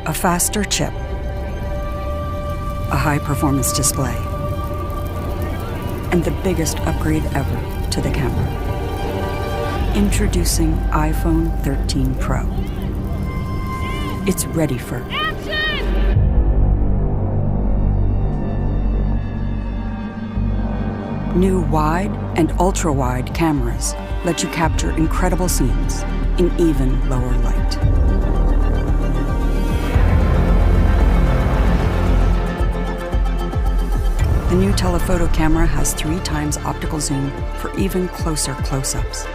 A faster chip, a high-performance display, and the biggest upgrade ever to the camera. Introducing iPhone 13 Pro. It's ready for action! New wide and ultra-wide cameras let you capture incredible scenes in even lower light. The new telephoto camera has 3 times optical zoom for even closer close-ups.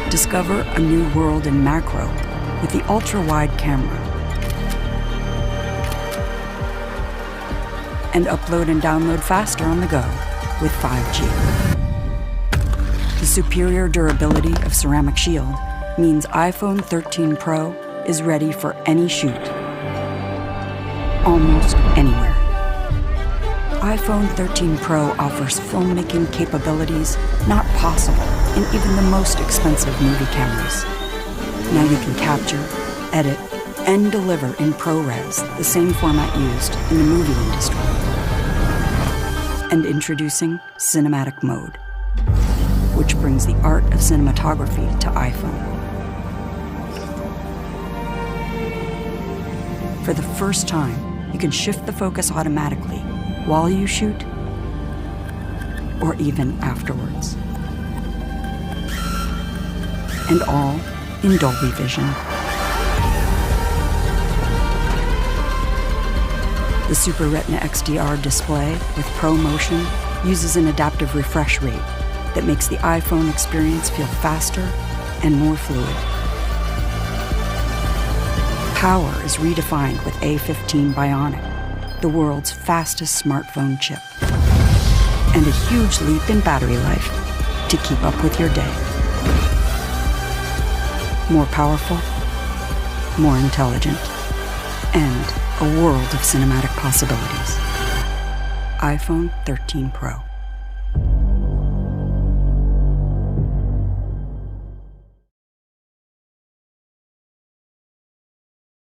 Discover a new world in macro with the ultra-wide camera. And upload and download faster on the go with 5G. The superior durability of ceramic shield means iPhone 13 Pro is ready for any shoot, almost anywhere. iPhone 13 Pro offers filmmaking capabilities not possible in even the most expensive movie cameras. Now you can capture, edit, and deliver in ProRes, the same format used in the movie industry. And introducing Cinematic Mode, which brings the art of cinematography to iPhone. For the first time, you can shift the focus automatically while you shoot or even afterwards. And all in Dolby Vision. The Super Retina XDR display with ProMotion uses an adaptive refresh rate that makes the iPhone experience feel faster and more fluid. Power is redefined with A15 Bionic, the world's fastest smartphone chip. And a huge leap in battery life to keep up with your day. More powerful, more intelligent, and a world of cinematic possibilities. iPhone 13 Pro.